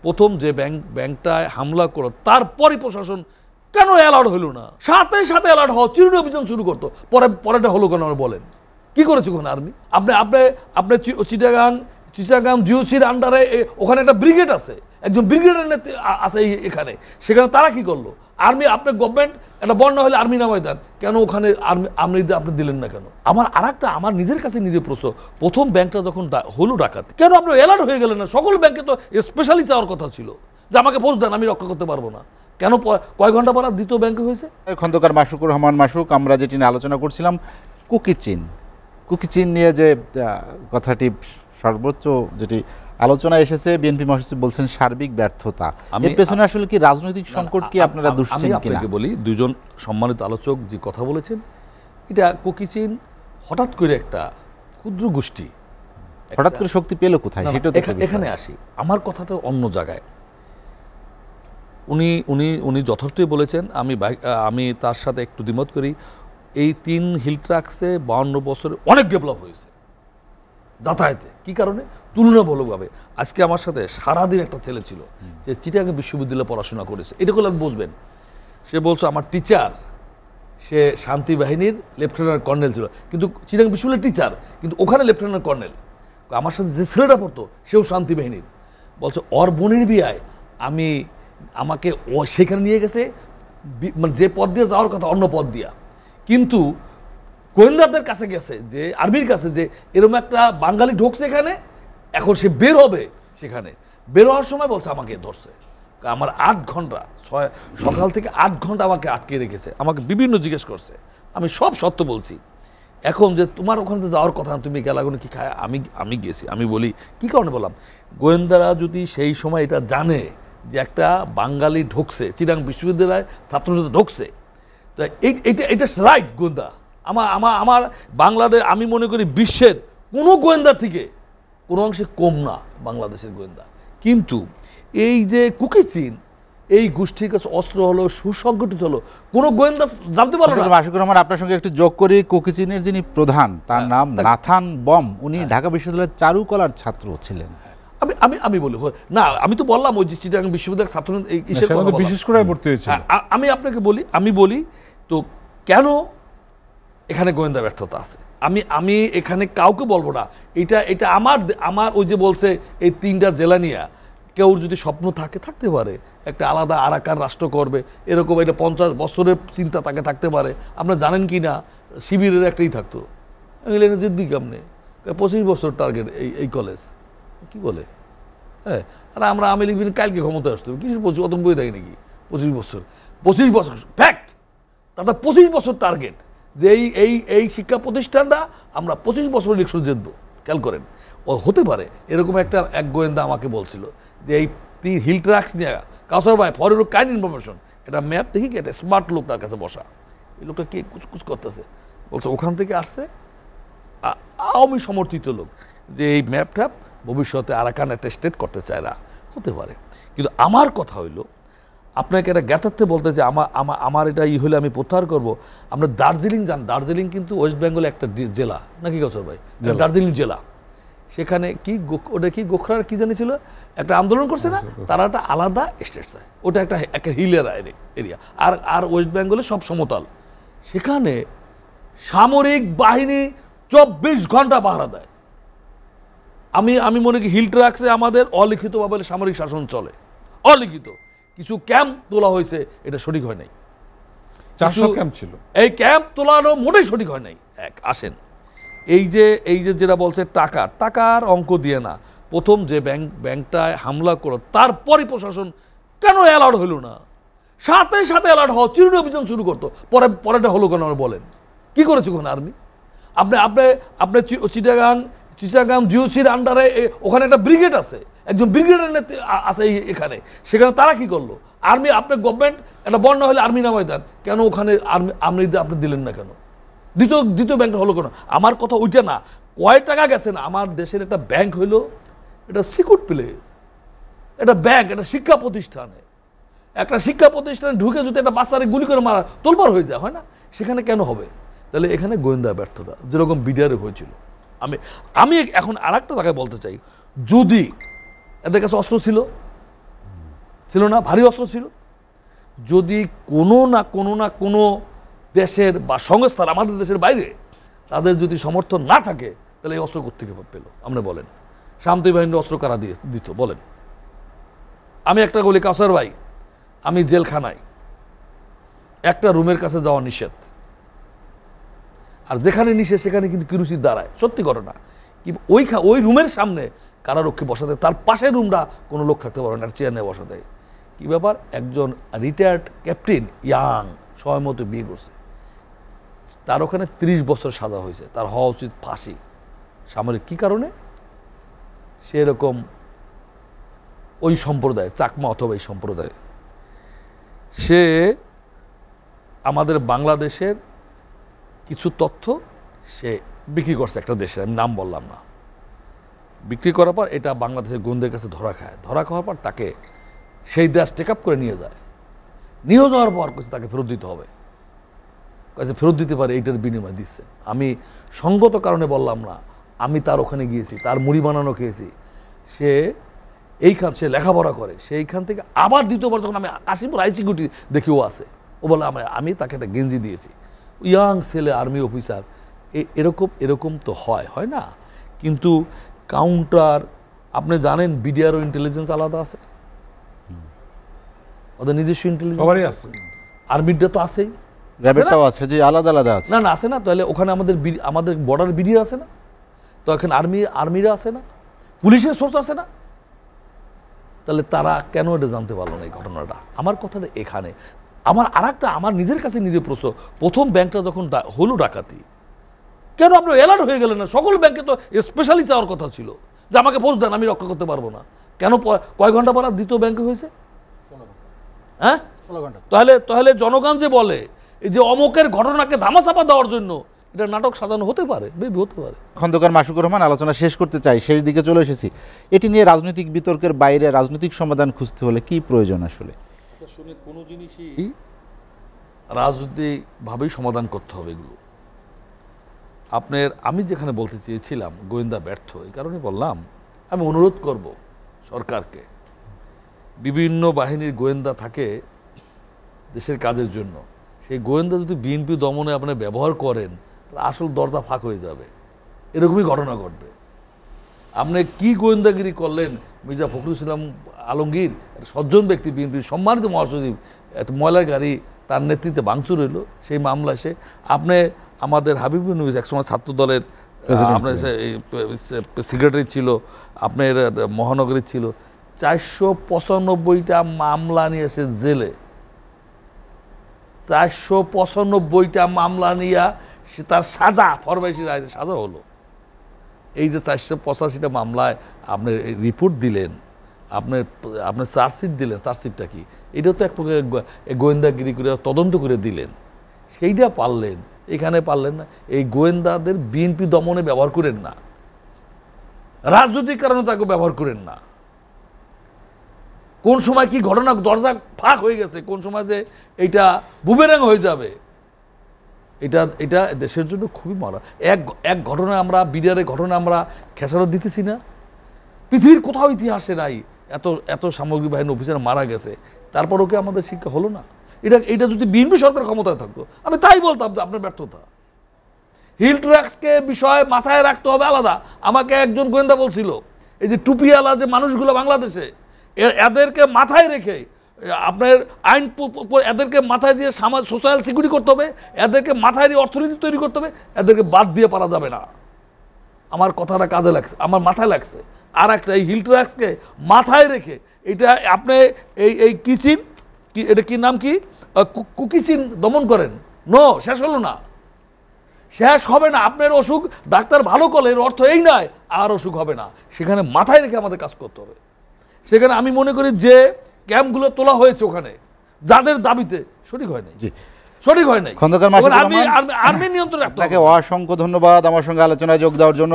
প্রথম যে ব্যাংকটায় হামলা করো তারপরই প্রশাসন কেন অ্যালার্ট হলো না? সাথে সাথে অ্যালার্ট হওয়া, চিরুনি অভিযান শুরু করতো, পরেটা হলো কেন বলেন? কি করেছে ওখানে আর্মি? আপনি চিটাগাং জিওসির আন্ডারে ওখানে একটা ব্রিগেড আছে, একজন ব্রিগেডের আছে এখানে, সেখানে তারা কি করলো? আর্মি, আপনার গভর্নমেন্ট একটা বন্যা হলে আর্মি নামাই দেন, কেন ওখানে আর্মি আপনি দিলেন না কেন? আমার নিজের কাছে নিজের প্রশ্ন, প্রথম ব্যাংকটা যখন হলো ডাকাতি, কেন আপনি অ্যালার্ট হয়ে গেলেন না? সকল ব্যাংকে তো স্পেশালি চাওয়ার কথা ছিল যে আমাকে ফোর্স দেন, আমি রক্ষা করতে পারবো না। কেন কয় ঘন্টা পর আর দ্বিতীয় ব্যাংকে হয়েছে? খন্দকার মাসুকুর রহমান মাসুক, আমরা যেটি নিয়ে আলোচনা করছিলাম কুকি চিন নিয়ে যে কথাটি সর্বোচ্চ যেটি আলোচনা এসেছে, বিএনপি মহাসচিব বলছেন সার্বিক ব্যর্থতা। এর পেছনে আসলে কি রাজনৈতিক সংকট কি আপনারা দুশ্চিন্তা কিনা? আমি আপনাকে বলি, দুজন সম্মানিত আলোচক যে কথা বলেছেন, এটা কুকি চিন হঠাৎ করে একটা ক্ষুদ্র গোষ্ঠী হঠাৎ করে শক্তি পেল কোথায় সেটা তো এখানে আসি। আমার কথাটা অন্য জায়গায়। উনি যথার্থই বলেছেন, আমি তার সাথে একটু দ্বিমত করি। এই 3 হিল ট্রাক্সে 52 বছরে অনেক ডেভেলপ হয়েছে যাতায়াতে। কি কারণে? তুলনামূলকভাবে। আজকে আমার সাথে সারাদিন একটা ছেলে ছিল যে চিটাগাং বিশ্ববিদ্যালয়ে পড়াশোনা করেছে, এটা করলে বসবেন। সে বলছে আমার টিচার, সে শান্তি বাহিনীর লেফটেন্যান্ট কর্নেল ছিল, কিন্তু চিটাগাং বিশ্ববিদ্যালয়ের টিচার, কিন্তু ওখানে লেফটেন্যান্ট কর্নেল। আমার সাথে যে ছেলেটা পড়তো সেও শান্তি বাহিনীর। বলছে ওর বোনের বিয়ায় আমাকে সেখানে নিয়ে গেছে, মানে যে পথ দিয়ে যাওয়ার কথা অন্য পথ দিয়া, কিন্তু গোয়েন্দাদের কাছে গেছে, যে আর্মির কাছে, যে এরকম একটা বাঙালি ঢুকছে এখানে, এখন সে বের হবে। সেখানে বের হওয়ার সময় বলছে আমাকে ধরছে, আমার 8 ঘন্টা, সকাল থেকে 8 ঘন্টা আমাকে আটকে রেখেছে, আমাকে বিভিন্ন জিজ্ঞেস করছে। আমি সব সত্য বলছি। এখন যে তোমার ওখানে যাওয়ার কথা, তুমি গেলাগুলো কি খায়? আমি গেছি। আমি বলি কি কারণে বললাম, গোয়েন্দারা যদি সেই সময় এটা জানে যে একটা বাঙালি ঢুকছে, চিটাগাং বিশ্ববিদ্যালয় ছাত্রদের ঢুকছে, তো এটা রাইট গোয়েন্দা। আমার বাংলাদেশ, আমি মনে করি বিশ্বের কোনো গোয়েন্দা থেকে কোনো অংশে কম না বাংলাদেশের গোয়েন্দা। কিন্তু এই যে কুকি চিন, এই গোষ্ঠীর কাছে অস্ত্র হলো, সুসংগঠিত হলো, কোনো গোয়েন্দা জানতে পারলো না। মাসুকুর রহমান, আপনার সঙ্গে একটু যোগ করি, কুকি চিনের যিনি প্রধান, তার নাম নাথান বম, উনি ঢাকা বিশ্ববিদ্যালয়ের চারুকলার ছাত্র ছিলেন। আমি বলি না, আমি তো বললাম ওই যে চিটাগাং বিশ্ববিদ্যালয়ের ছাত্র বিশেষ করে ভর্তি হয়েছে। আমি আপনাকে বলি তো কেন এখানে গোয়েন্দা ব্যর্থতা আছে। আমি এখানে কাউকে বলবো না, এটা আমার ওই যে বলছে এই 3টা জেলা নিয়ে কেউ যদি স্বপ্ন থাকতে পারে, একটা আলাদা আরাকান রাষ্ট্র করবে, এরকম এটা 50 বছরের চিন্তা তাকে থাকতে পারে। আপনারা জানেন কি না, শিবিরের একটাই থাকতো, ইংল্যান্ডে জিতবি কেমনে, 25 বছর টার্গেট এই কলেজ, কি বলে? হ্যাঁ, আর আমরা আমি লিখবি কালকে ক্ষমতায় আসতে হবে, কিসের 25? অত বই দেখি নাকি? 25 বছর ফ্যাক্ট, তাতে 25 বছর টার্গেট, যে এই শিক্ষা প্রতিষ্ঠানটা আমরা 25 বছর ইলেকশন জিতবো। খেয়াল করেন, ও হতে পারে এরকম এক গোয়েন্দা আমাকে বলছিল যে এই 3 হিল ট্রাক্স নিয়ে কাউসার ভাই ফর ইউর কাইন্ড ইনফরমেশন, এটা ম্যাপ দেখি কি, একটা স্মার্ট লোক তার কাছে বসা, এই লোকটা কে কুচকুচ করতেছে, বলছে ওখান থেকে আসছে আওয়ামী সমর্থিত লোক, যে এই ম্যাপ ট্যাপ ভবিষ্যতে আরাকান একটা স্টেট করতে চায় না, হতে পারে। কিন্তু আমার কথা হইল, আপনাকে একটা জ্ঞাতার্থে বলতে যে আমার এটা হলে আমি প্রত্যাহার করবো। আমরা দার্জিলিং যান, দার্জিলিং কিন্তু ওয়েস্ট বেঙ্গলে একটা জেলা নাকি কাউসার ভাই? দার্জিলিং জেলা, সেখানে ওটা কি গোখরার কি জানি ছিল, একটা আন্দোলন করছে না, তারা একটা আলাদা স্টেট চায়, ওটা একটা হিলের এরিয়া, আর ওয়েস্ট বেঙ্গলে সব সমতল। সেখানে সামরিক বাহিনী 24 ঘন্টা পাহারা দেয়। আমি মনে করি হিল ট্রাক্সে আমাদের অলিখিতভাবে সামরিক শাসন চলে, অলিখিত। কিছু ক্যাম্প তোলা হয়েছে, এটা সঠিক হয় নাই। 400 ক্যাম্প ছিল, এই ক্যাম্প তোলানো মোটেই সঠিক হয় নাই। আসেন, এই যে যেটা বলছে টাকার অঙ্ক দিয়ে না, প্রথম যে ব্যাংকটায় হামলা করো তারপরই প্রশাসন কেন অ্যালার্ট হলো না? সাথে সাথে অ্যালার্ট হওয়া, চিরুনি অভিযান শুরু করতো, পরেটা হলো কেন বলেন? কি করেছে ওখানে আর্মি? আপনি চিটাগাং জিওসির আন্ডারে ওখানে একটা ব্রিগেড আছে, একজন ব্রিগেডের আছে এখানে, সেখানে তারা কি করলো? আর্মি, আপনার গভর্নমেন্ট একটা বন্যা হলে আর্মি নামাই দেন, কেন ওখানে আর্মি আপনি দিলেন না কেন? দ্বিতীয় ব্যাংকটা হলো কেন? আমার কথা ওইটা না, কয় টাকা গেছে না। আমার দেশের একটা ব্যাংক হইলো, এটা সিকিউর প্লেস, এটা ব্যাংক, এটা শিক্ষা প্রতিষ্ঠানে, একটা শিক্ষা প্রতিষ্ঠানে ঢুকে যদি একটা বাচ্চারে গুলি করে মারা তোলপাড় হয়ে যায়, হয় না? সেখানে কেন হবে? তাহলে এখানে গোয়েন্দা ব্যর্থতা, যেরকম বিডিআরে হয়েছিল। আমি এখন আর একটা জায়গায় বলতে চাই, যদি এদের কাছে অস্ত্র ছিল, ছিল না, ভারী অস্ত্র ছিল। যদি কোনো না কোনো দেশের বা সংস্থার, আমাদের দেশের বাইরে তাদের যদি সমর্থন না থাকে, তাহলে এই অস্ত্র কোত্থেকে পেল? আপনি বলেন, শান্তি বাহিনীর অস্ত্র কারা দিয়ে দিত বলেন? আমি একটা বলি, কাউসার ভাই, আমি জেলখানায়, একটা রুমের কাছে যাওয়া নিষেধ, আর যেখানে নিষেধ সেখানে কিন্তু কিরোসিন দাঁড়ায়, সত্যি ঘটনা। কি ওই রুমের সামনে কারারক্ষী বসাতে, তার পাশের রুমটা কোনো লোক থাকতে পারে না, চেয়ার নিয়ে বসাতে। কি ব্যাপার? একজন রিটায়ার্ড ক্যাপ্টেন, ইয়াং, সময়মতো বিয়ে করছে, তার ওখানে 30 বছর সাজা হয়েছে, তার হওয়া উচিত ফাঁসি। সামরিক কি কারণে? সে এরকম ওই সম্প্রদায়, চাকমা অথবা এই সম্প্রদায়, সে আমাদের বাংলাদেশের কিছু তথ্য সে বিক্রি করছে একটা দেশে, আমি নাম বললাম না। বিক্রি করার পর এটা বাংলাদেশের গোয়েন্দার কাছে ধরা খায়। ধরা খাওয়ার পর তাকে সেই দেশ টেক আপ করে নিয়ে যায়। নিয়ে যাওয়ার পর কিছু তাকে ফেরত দিতে হবে, কাছে ফেরত দিতে পারে, এইটার বিনিময় দিচ্ছে। আমি সঙ্গত কারণে বললাম না, আমি তার ওখানে গিয়েছি, তার মুড়ি বানানো খেয়েছি। সে সে লেখাপড়া করে, সেইখান থেকে আবার দ্বিতীয়বার যখন আমি কাশিমপুর আইসিকিউটি দেখেও আছে, ও বলে আমি তাকে একটা গেঞ্জি দিয়েছি। ইয়াং ছেলে, আর্মি অফিসার, এরকম তো হয় না। কিন্তু কাউন্টার, আপনি জানেন বিডিআরও ইন্টেলিজেন্স আলাদা আছে, ওদের নিজস্ব ইন্টেলিজেন্স আছে, আর্মিটা তো আছেই, র্যাবেরটাও আছে, যে আলাদা আলাদা আছে। না আছে না, তাহলে ওখানে আমাদের বর্ডার বিডিআর আছে না, তো এখন আর্মিরা আছে না, পুলিশের সোর্স আছে না, তাহলে তারা কেন এটা জানতে পারলো না এই ঘটনাটা? আমার কথাটা এখানে। আমার নিজের কাছে নিজে প্রশ্ন, প্রথম ব্যাংকটা যখন হলো ডাকাতি, কেন আপনার অ্যালার্ট হয়ে গেলেন না? সকল ব্যাংকে তো স্পেশালি চাওয়ার কথা ছিল যে আমাকে পোস্ট দেন, আমি রক্ষা করতে পারবো না। কেন কয় ঘন্টা পর আর দ্বিতীয় ব্যাংকে হয়েছে? হ্যাঁ, 16 ঘন্টা। তাহলে জনগণ যে বলে এই যে অমকের ঘটনাকে ধামাচাপা দেওয়ার জন্য এটা নাটক সাজানো হতে পারে, হতে পারে। খন্দকার মাসুকুর রহমান, আলোচনা শেষ করতে চাই, শেষ দিকে চলে এসেছি। এটি নিয়ে রাজনৈতিক বিতর্কের বাইরে রাজনৈতিক সমাধান খুঁজতে হলে কি প্রয়োজন আসলে? শুনে কোনো জিনিসই রাজনৈতিকভাবেই সমাধান করতে হবে এগুলো। আমি যেখানে বলতে চেয়েছিলাম গোয়েন্দা ব্যর্থ, এই কারণে বললাম, আমি অনুরোধ করব সরকারকে, বিভিন্ন বাহিনীর গোয়েন্দা থাকে দেশের কাজের জন্য, সেই গোয়েন্দা যদি বিএনপি দমনে আপনি ব্যবহার করেন, তাহলে আসল দরজা ফাঁক হয়ে যাবে, এরকমই ঘটনা ঘটবে। আপনি কি গোয়েন্দাগিরি করলেন? মির্জা ফখরুল ইসলাম আলমগীর, সজ্জন ব্যক্তি, বিএনপির সম্মানিত মহাসচিব, একটা ময়লার গাড়ি তার নেতৃত্বে ভাঙচুর হইল, সেই মামলা আপনি আমাদের হাবিবুর নবী একসময় ছাত্র দলের আপনার সেক্রেটারি ছিল, আপনার মহানগরী ছিল, 495টা মামলা নিয়ে এসে জেলে, 495টা মামলা নিয়ে সে তার সাজা, ফরমাইশি রায় সাজা হলো। এই যে 485টা মামলায় আপনি রিপোর্ট দিলেন, আপনার চার্জশিট দিলেন, চার্জশিটটা কি? এটাও তো এক প্রকার গোয়েন্দাগিরি করে তদন্ত করে দিলেন, সেইটা পারলেন, এখানে পারলেন না। এই গোয়েন্দাদের বিএনপি দমনে ব্যবহার করেন না, রাজনৈতিক কারণে তাকে ব্যবহার করেন না। কোন সময় কি ঘটনা, দরজা ফাঁক হয়ে গেছে, কোন সময় যে এইটা বুমেরাং হয়ে যাবে, এটা দেশের জন্য খুবই মারা। এক ঘটনা আমরা বিডিআরের ঘটনা আমরা খেসারত দিতেছি না? পৃথিবীর কোথাও ইতিহাসে নাই এত সামরিক বাহিনীর অফিসার মারা গেছে, তারপরও কি আমাদের শিক্ষা হলো না? এটা যদি বিএনপি সরকার ক্ষমতায় থাকতো, আমি তাই বলতাম যে আপনার ব্যর্থতা। হিল ট্র্যাক্সকে বিষয় মাথায় রাখতে হবে আলাদা। আমাকে একজন গোয়েন্দা বলছিল, এই যে টুপিওয়ালা যে মানুষগুলো বাংলাদেশে, এদেরকে মাথায় রেখে আপনার আইন, এদেরকে মাথায় দিয়ে সোশ্যাল সিকিউরিটি করতে হবে, এদেরকে মাথায় দিয়ে অর্থনীতি তৈরি করতে হবে, এদেরকে বাদ দিয়ে পারা যাবে না। আমার কথাটা কাজে লাগছে, আমার মাথায় লাগছে। আর একটা, এই হিল ট্র্যাক্সকে মাথায় রেখে, এটা আপনি এই কিচিন, এটা কি নাম, কি কুকিচিন দমন করেন, শেষ হলো না, শেষ হবে না। আপনার অসুখ ডাক্তার ভালো করলে এর অর্থ এই নয় আর অসুখ হবে না। সেখানে মাথায় রেখে আমাদের কাজ করতে হবে। সেখানে আমি মনে করি যে ক্যাম্পগুলো তোলা হয়েছে ওখানে যাদের দাবিতে সঠিক হয় নাই, সঠিক হয় নাই। খন্দকার মাসুকুর রহমান, আর্মি নিয়ন্ত্রণ রাখতে হবে। আপনাকে অসংখ্য ধন্যবাদ আমার সঙ্গে আলোচনায় যোগ দেওয়ার জন্য।